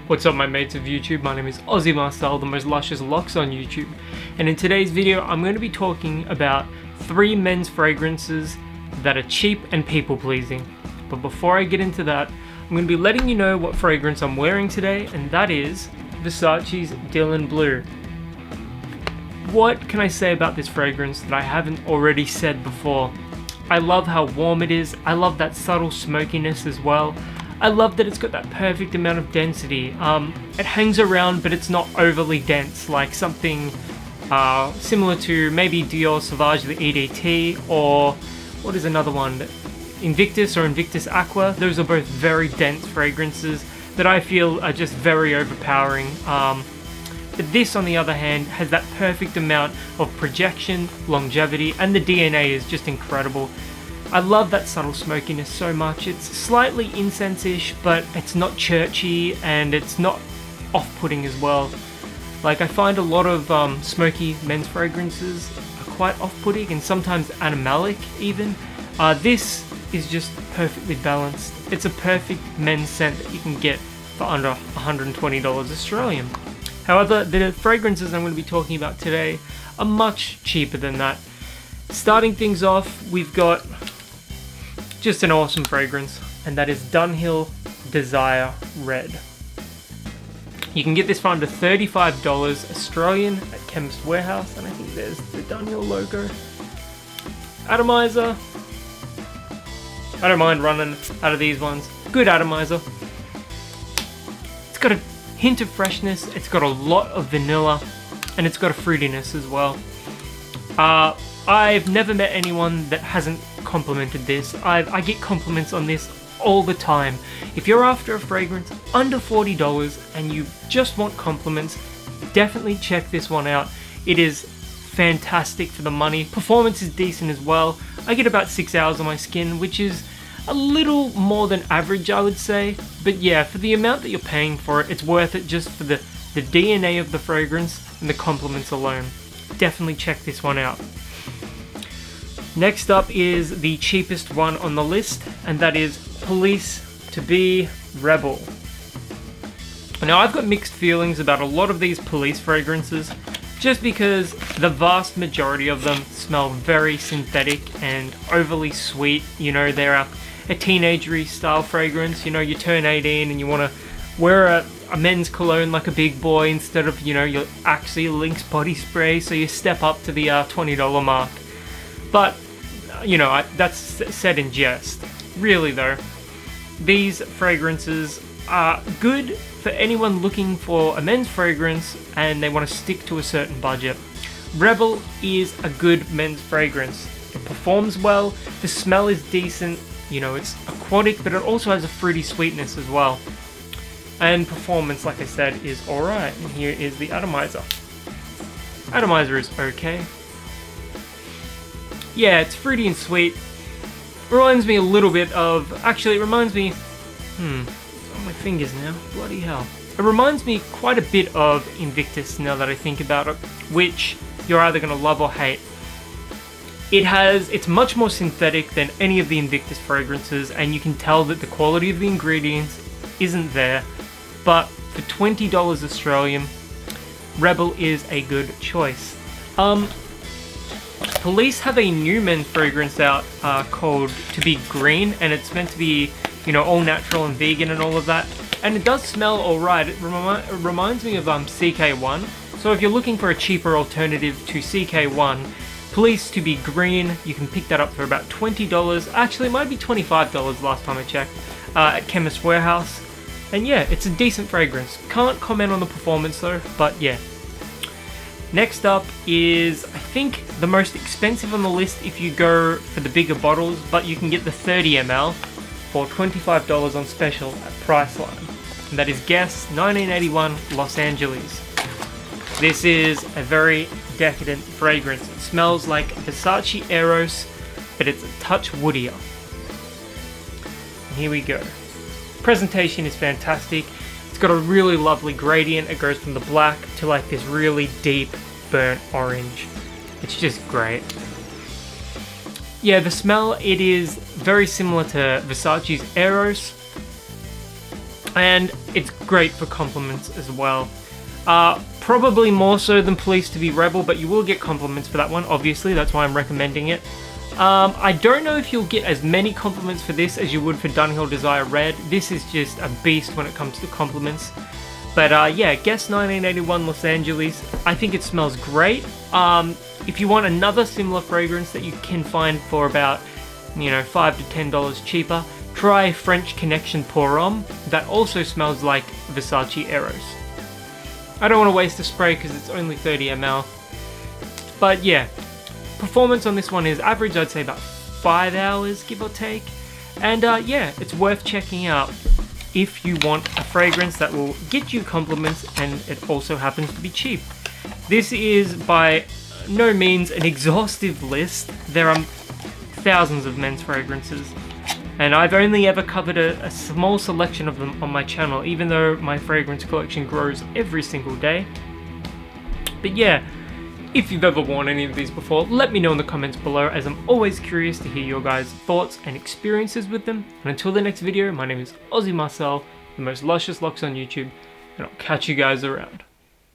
What's up my mates of YouTube, my name is Aussie Marcel, the most luscious locks on YouTube, and in today's video I'm going to be talking about 3 men's fragrances that are cheap and people pleasing. But before I get into that, I'm going to be letting you know what fragrance I'm wearing today, and that is Versace's Dylan Blue. What can I say about this fragrance that I haven't already said before? I love how warm it is, I love that subtle smokiness as well. I love that it's got that perfect amount of density. It hangs around, but it's not overly dense, like something similar to maybe Dior Sauvage the EDT, or what is another one? Invictus or Invictus Aqua. Those are both very dense fragrances that I feel are just very overpowering. But this, on the other hand, has that perfect amount of projection, longevity, and the DNA is just incredible. I love that subtle smokiness so much. It's slightly incense-ish, but it's not churchy and it's not off-putting as well. Like, I find a lot of smoky men's fragrances are quite off-putting and sometimes animalic even. This is just perfectly balanced. It's a perfect men's scent that you can get for under $120 Australian. However, the fragrances I'm going to be talking about today are much cheaper than that. Starting things off, we've got just an awesome fragrance, and that is Dunnhill Desire Red. You can get this for under $35 Australian at Chemist Warehouse, and I think there's the Dunnhill logo. Atomizer. I don't mind running out of these ones. Good atomizer. It's got a hint of freshness, it's got a lot of vanilla, and it's got a fruitiness as well. I've never met anyone that hasn't complimented this. I get compliments on this all the time. If you're after a fragrance under $40 and you just want compliments, definitely check this one out. It is fantastic for the money. Performance is decent as well. I get about 6 hours on my skin, which is a little more than average, I would say. But yeah, for the amount that you're paying for it, it's worth it just for the DNA of the fragrance and the compliments alone. Definitely check this one out. Next up is the cheapest one on the list, and that is Police to Be Rebel. Now, I've got mixed feelings about a lot of these police fragrances, just because the vast majority of them smell very synthetic and overly sweet. You know, they're a teenagery style fragrance. You know, you turn 18 and you want to wear a men's cologne like a big boy instead of, you know, your Axe Lynx body spray, so you step up to the $20 mark. But, you know, that's said in jest. Really though, these fragrances are good for anyone looking for a men's fragrance and they want to stick to a certain budget. Rebel is a good men's fragrance. It performs well, the smell is decent, you know, it's aquatic, but it also has a fruity sweetness as well. And performance, like I said, is alright. And here is the atomizer. Atomizer is okay. Yeah, it's fruity and sweet. Reminds me a little bit of... Actually, it reminds me... It's on my fingers now. Bloody hell. It reminds me quite a bit of Invictus now that I think about it, which you're either going to love or hate. It's much more synthetic than any of the Invictus fragrances, and you can tell that the quality of the ingredients isn't there. But for $20 Australian, Rebel is a good choice. Police have a new men's fragrance out called To Be Green, and it's meant to be, you know, all natural and vegan and all of that. And it does smell alright. It reminds me of CK1. So if you're looking for a cheaper alternative to CK1, Police To Be Green, you can pick that up for about $20. Actually, it might be $25 last time I checked at Chemist Warehouse. And yeah, it's a decent fragrance. Can't comment on the performance though, but yeah. Next up is, I think, the most expensive on the list if you go for the bigger bottles, but you can get the 30 ml for $25 on special at Priceline. And that is Guess 1981 Los Angeles. This is a very decadent fragrance. It smells like Versace Eros, but it's a touch woodier. And here we go. Presentation is fantastic. It's got a really lovely gradient. It goes from the black to like this really deep burnt orange. It's just great. Yeah, the smell, it is very similar to Versace's Eros. and it's great for compliments as well. Probably more so than Police to be Rebel, but you will get compliments for that one, obviously, that's why I'm recommending it. I don't know if you'll get as many compliments for this as you would for Dunnhill Desire Red. This is just a beast when it comes to compliments. But yeah, Guess 1981 Los Angeles, I think it smells great. If you want another similar fragrance that you can find for about, you know, $5 to $10 cheaper, try French Connection Pour Homme. That also smells like Versace Eros. I don't want to waste a spray because it's only 30 ml. But yeah, performance on this one is average, I'd say about 5 hours, give or take. And yeah, it's worth checking out if you want a fragrance that will get you compliments and it also happens to be cheap. This is by no means an exhaustive list. There are thousands of men's fragrances, and I've only ever covered a small selection of them on my channel, even though my fragrance collection grows every single day. But yeah, if you've ever worn any of these before, let me know in the comments below, as I'm always curious to hear your guys' thoughts and experiences with them. And until the next video, my name is Aussie Marcel, the most luscious locks on YouTube, and I'll catch you guys around.